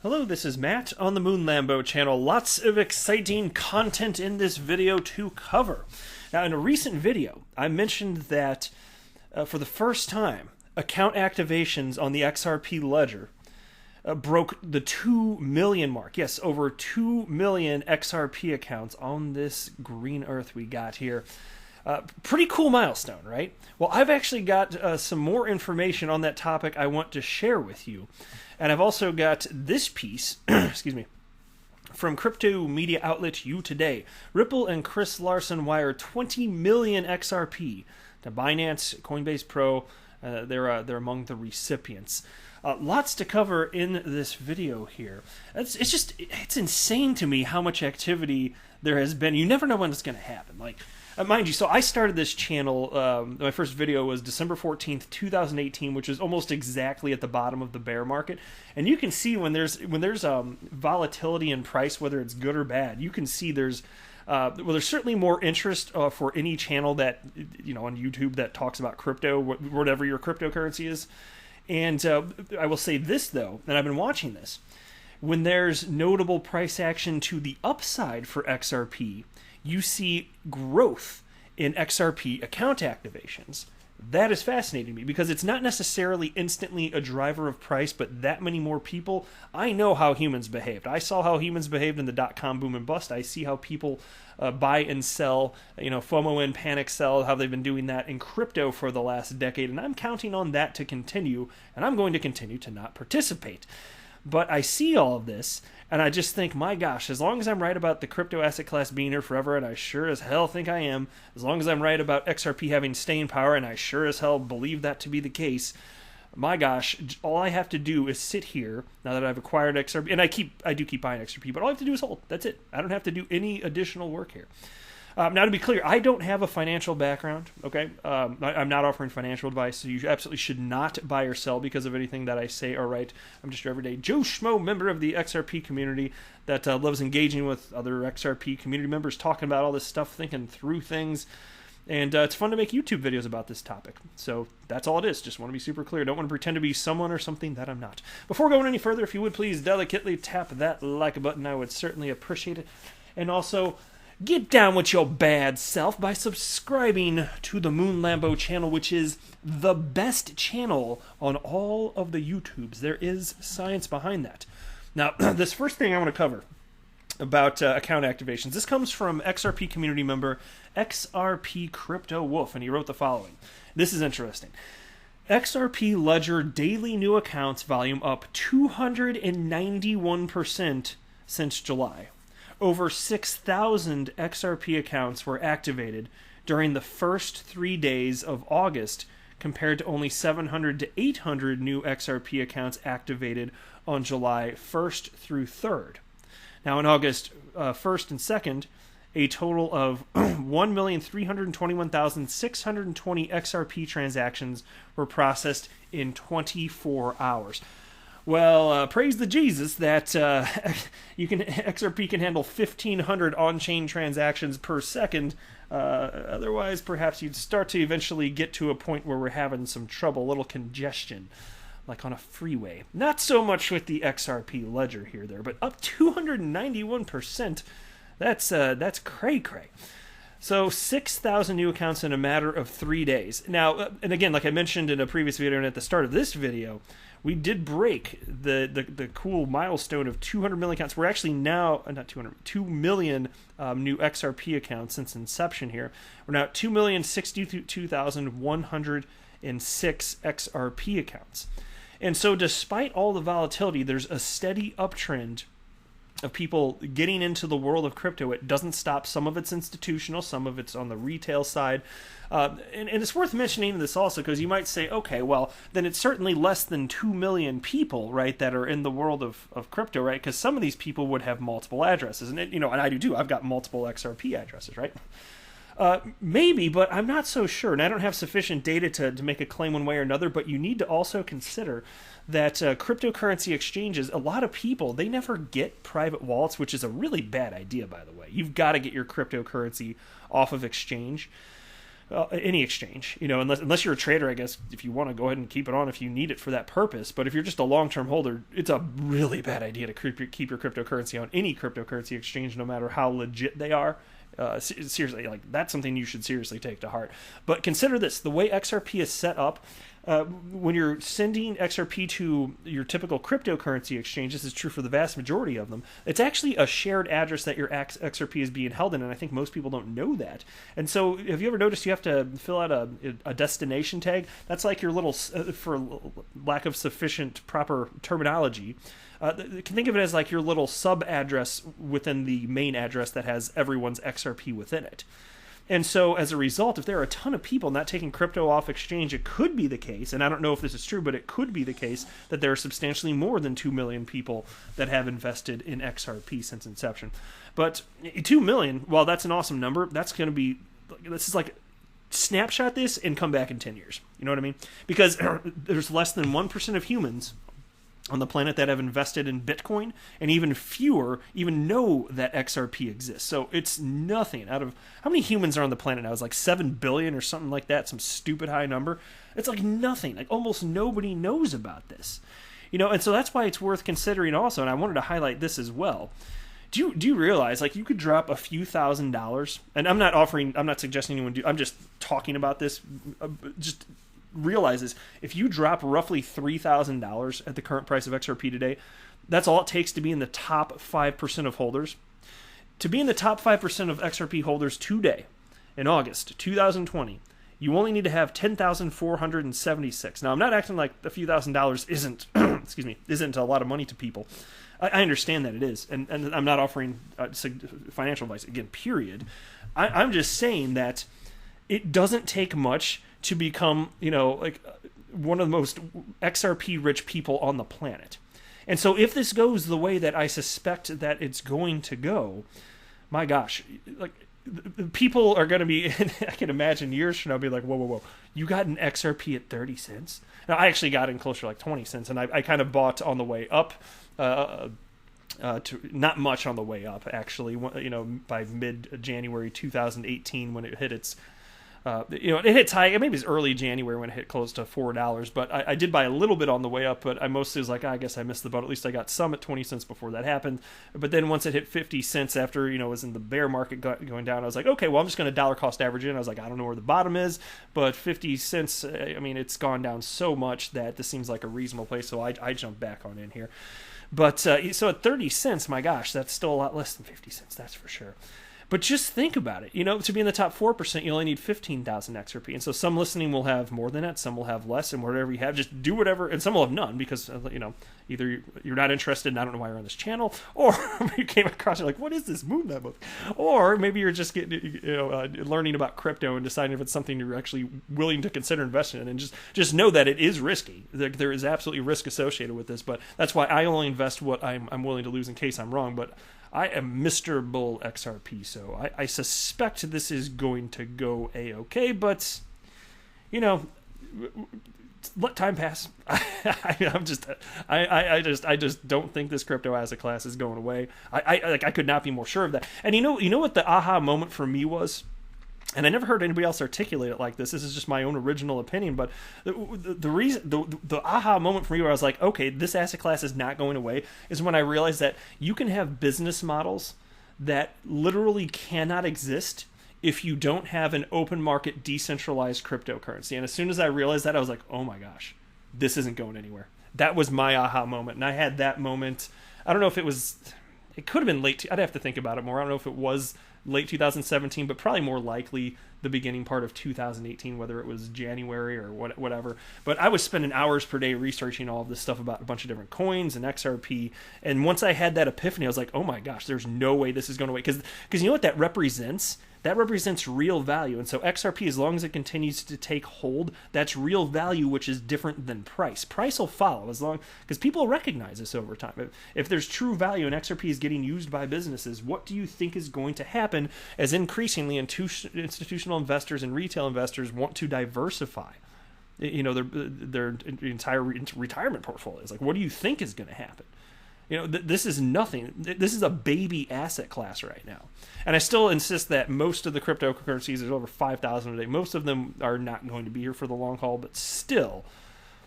Hello, this is Matt on the Moon Lambo channel. Lots of exciting content in this video to cover. Now, in a recent video, I mentioned that for the first time, account activations on the XRP ledger broke the 2 million mark. Yes, over 2 million XRP accounts on this green earth we got here. Pretty cool milestone, right? Well, I've actually got some more information on that topic I want to share with you. And I've also got this piece, excuse me, from crypto media outlet You Today. Ripple and Chris Larsen wire 20 million XRP to Binance, Coinbase Pro. They're among the recipients. Lots to cover in this video here. It's insane to me how much activity there has been. You never know when it's going to happen. Mind you, so I started this channel, my first video was December 14th, 2018, which is almost exactly at the bottom of the bear market. And you can see when there's volatility in price, whether it's good or bad, you can see there's certainly more interest for any channel that, on YouTube that talks about crypto, whatever your cryptocurrency is. And I will say this, though, and I've been watching this, when there's notable price action to the upside for XRP, you see growth in XRP account activations. That is fascinating to me because it's not necessarily instantly a driver of price, but that many more people. I know how humans behaved. I saw how humans behaved in the dot-com boom and bust. I see how people buy and sell, FOMO and panic sell, how they've been doing that in crypto for the last decade, and I'm counting on that to continue, and I'm going to continue to not participate. But I see all of this, and I just think, my gosh, as long as I'm right about the crypto asset class being here forever, and I sure as hell think I am, as long as I'm right about XRP having staying power, and I sure as hell believe that to be the case, my gosh, all I have to do is sit here, now that I've acquired XRP, and I do keep buying XRP, but all I have to do is hold. That's it. I don't have to do any additional work here. Now, to be clear, I don't have a financial background, okay? I'm not offering financial advice, so you absolutely should not buy or sell because of anything that I say or write. I'm just your everyday Joe Schmo member of the XRP community that loves engaging with other XRP community members, talking about all this stuff, thinking through things, and it's fun to make YouTube videos about this topic. So that's all it is. Just want to be super clear. Don't want to pretend to be someone or something that I'm not. Before going any further, if you would please delicately tap that like button, I would certainly appreciate it. And also, get down with your bad self by subscribing to the Moon Lambo channel, which is the best channel on all of the YouTubes. There is science behind that. Now, this first thing I want to cover about account activations, this comes from XRP community member XRP Crypto Wolf, and he wrote the following. This is interesting. XRP Ledger daily new accounts volume up 291% since July. Over 6,000 XRP accounts were activated during the first 3 days of August, compared to only 700 to 800 new XRP accounts activated on July 1st through 3rd. Now, in August 1st and 2nd, a total of 1,321,620 XRP transactions were processed in 24 hours. Well, praise the Jesus that XRP can handle 1,500 on-chain transactions per second. Otherwise, perhaps you'd start to eventually get to a point where we're having some trouble, a little congestion, like on a freeway. Not so much with the XRP ledger here, but up 291%. That's cray-cray. So 6,000 new accounts in a matter of 3 days. Now, and again, like I mentioned in a previous video and at the start of this video, we did break the cool milestone of 200 million accounts. We're actually now, not 200, 2 million new XRP accounts since inception here. We're now at 2,062,106 XRP accounts. And so despite all the volatility, there's a steady uptrend of people getting into the world of crypto. It doesn't stop. Some of it's institutional, some of it's on the retail side. And it's worth mentioning this also because you might say, okay, well, then it's certainly less than 2 million people, right, that are in the world of crypto, right? Because some of these people would have multiple addresses. And, and I do too. I've got multiple XRP addresses, right? Maybe, but I'm not so sure. And I don't have sufficient data to make a claim one way or another, but you need to also consider that cryptocurrency exchanges, a lot of people, they never get private wallets, which is a really bad idea, by the way. You've got to get your cryptocurrency off of exchange. any exchange, unless you're a trader. I guess if you want to go ahead and keep it on if you need it for that purpose. But if you're just a long-term holder, it's a really bad idea to keep your cryptocurrency on any cryptocurrency exchange, no matter how legit they are. Seriously, like that's something you should seriously take to heart. But consider this: the way XRP is set up. When you're sending XRP to your typical cryptocurrency exchange, this is true for the vast majority of them, it's actually a shared address that your XRP is being held in, and I think most people don't know that. And so have you ever noticed you have to fill out a destination tag? That's like your little, for lack of sufficient proper terminology, you can think of it as like your little sub-address within the main address that has everyone's XRP within it. And so as a result, if there are a ton of people not taking crypto off exchange, it could be the case, and I don't know if this is true, but it could be the case that there are substantially more than 2 million people that have invested in XRP since inception. But 2 million, while that's an awesome number, that's going to be, this is like, snapshot this and come back in 10 years. You know what I mean? Because there's less than 1% of humans on the planet that have invested in Bitcoin, and even fewer even know that XRP exists. So it's nothing out of, how many humans are on the planet now? It's like 7 billion or something like that, some stupid high number. It's like nothing. Like almost nobody knows about this. And so that's why it's worth considering also, and I wanted to highlight this as well. Do you realize, like, you could drop a few $1,000s, and I'm not suggesting anyone do, I'm just talking about this, just realizes if you drop roughly $3,000 at the current price of XRP today, that's all it takes to be in the top 5% of holders. To be in the top 5% of XRP holders today, in August 2020, you only need to have 10,476. Now, I'm not acting like a few $1,000s isn't, isn't a lot of money to people. I understand that it is, and I'm not offering financial advice, again, period. I'm just saying that it doesn't take much to become, like one of the most XRP rich people on the planet. And so if this goes the way that I suspect that it's going to go, my gosh, like people are going to be, I can imagine years from now, be like, whoa, you got an XRP at 30 cents? Now, I actually got in closer to like 20 cents, and I kind of bought on the way up, to not much on the way up, actually, by mid-January 2018 when it hit its, it hits high. Maybe it's early January when it hit close to $4. But I did buy a little bit on the way up. But I mostly was like, I guess I missed the boat. At least I got some at 20 cents before that happened. But then once it hit 50 cents after it was in the bear market going down, I was like, okay, well I'm just going to dollar cost average in. I was like, I don't know where the bottom is, but 50 cents. I mean, it's gone down so much that this seems like a reasonable place. So I jumped back on in here. But so at 30 cents, my gosh, that's still a lot less than 50 cents. That's for sure. But just think about it. To be in the top 4%, you only need 15,000 XRP. And so some listening will have more than that, some will have less, and whatever you have, just do whatever. And some will have none because, either you're not interested and I don't know why you're on this channel, or you came across, you're like, what is this moon that book? Or maybe you're just getting, learning about crypto and deciding if it's something you're actually willing to consider investing in. And just know that it is risky. There is absolutely risk associated with this, but that's why I only invest what I'm willing to lose in case I'm wrong. But I am Mr. Bull XRP, so I suspect this is going to go A-okay, but, let time pass. I just don't think this crypto asset class is going away. I could not be more sure of that. And you know what the aha moment for me was? And I never heard anybody else articulate it like this. This is just my own original opinion. But the reason, the aha moment for me where I was like, okay, this asset class is not going away, is when I realized that you can have business models that literally cannot exist if you don't have an open market decentralized cryptocurrency. And as soon as I realized that, I was like, oh my gosh, this isn't going anywhere. That was my aha moment. And I had that moment. I don't know if it could have been late. I'd have to think about it more. I don't know if it was late 2017, but probably more likely the beginning part of 2018, whether it was January or whatever. But I was spending hours per day researching all of this stuff about a bunch of different coins and XRP. And once I had that epiphany, I was like, oh my gosh, there's no way this is going to wait. Because you know what that represents? That represents real value. And so XRP, as long as it continues to take hold, that's real value, which is different than price. Price will follow because people recognize this over time. If there's true value and XRP is getting used by businesses, what do you think is going to happen as increasingly institutional investors and retail investors want to diversify their entire retirement portfolios? Like, what do you think is going to happen? This is nothing. This is a baby asset class right now. And I still insist that most of the cryptocurrencies, there's over 5,000 a day, most of them are not going to be here for the long haul, but still,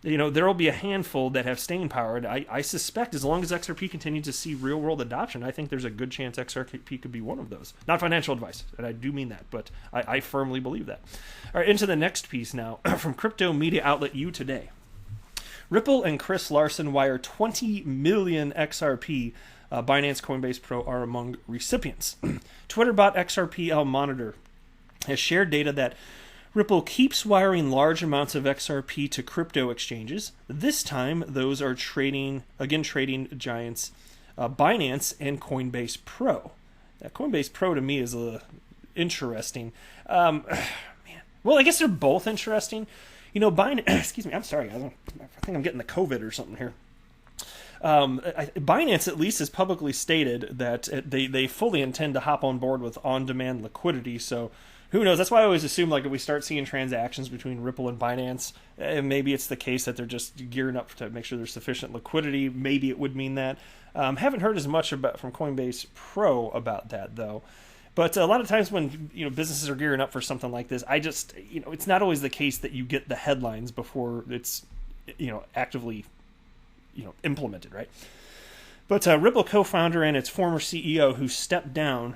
there will be a handful that have staying power. And I suspect as long as XRP continues to see real-world adoption, I think there's a good chance XRP could be one of those. Not financial advice, and I do mean that, but I firmly believe that. All right, into the next piece now, from crypto media outlet U Today. Ripple and Chris Larsen wire 20 million XRP. Binance Coinbase Pro are among recipients. Twitter bot XRPL Monitor has shared data that Ripple keeps wiring large amounts of XRP to crypto exchanges. This time, those are trading giants Binance and Coinbase Pro. Now, Coinbase Pro to me is interesting. Man, well, I guess they're both interesting. Binance. Excuse me. I'm sorry. I think I'm getting the COVID or something here. Binance at least has publicly stated that they fully intend to hop on board with on-demand liquidity. So who knows? That's why I always assume if we start seeing transactions between Ripple and Binance, maybe it's the case that they're just gearing up to make sure there's sufficient liquidity. Maybe it would mean that. Haven't heard as much from Coinbase Pro about that though. But a lot of times when businesses are gearing up for something like this, it's not always the case that you get the headlines before it's actively implemented, right? But Ripple co-founder and its former CEO, who stepped down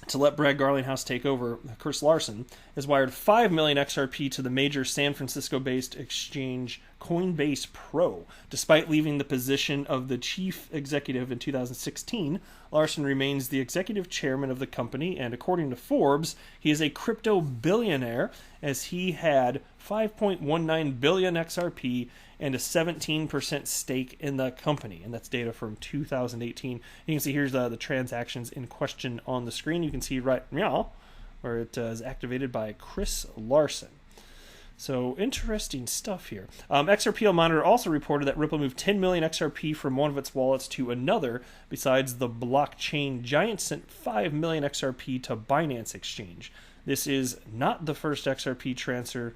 to let Brad Garlinghouse take over, Chris Larsen, has wired 5 million XRP to the major San Francisco-based exchange Coinbase Pro. Despite leaving the position of the chief executive in 2016, Larsen remains the executive chairman of the company, and according to Forbes, he is a crypto billionaire, as he had 5.19 billion XRP and a 17% stake in the company. And that's data from 2018. You can see here's the transactions in question on the screen. You can see right now where it is activated by Chris Larsen. So interesting stuff here. XRP Monitor also reported that Ripple moved 10 million XRP from one of its wallets to another. Besides, the blockchain giant sent 5 million XRP to Binance Exchange. This is not the first XRP transfer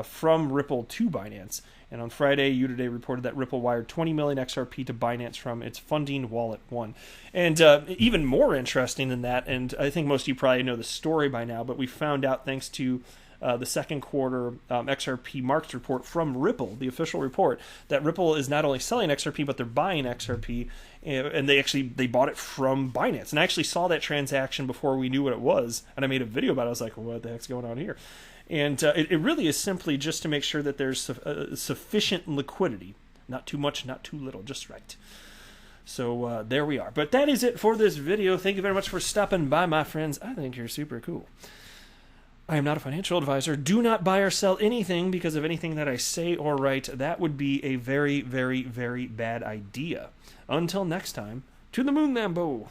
from Ripple to Binance. And on Friday, U Today reported that Ripple wired 20 million XRP to Binance from its funding wallet One. And even more interesting than that, and I think most of you probably know the story by now, but we found out thanks to the second quarter XRP markets report from Ripple, the official report, that Ripple is not only selling XRP, but they're buying XRP, and they bought it from Binance. And I actually saw that transaction before we knew what it was, and I made a video about it. I was like, well, what the heck's going on here? And it really is simply just to make sure that there's sufficient liquidity. Not too much, not too little, just right. So there we are. But that is it for this video. Thank you very much for stopping by, my friends. I think you're super cool. I am not a financial advisor. Do not buy or sell anything because of anything that I say or write. That would be a very, very, very bad idea. Until next time, to the moon, Lambo.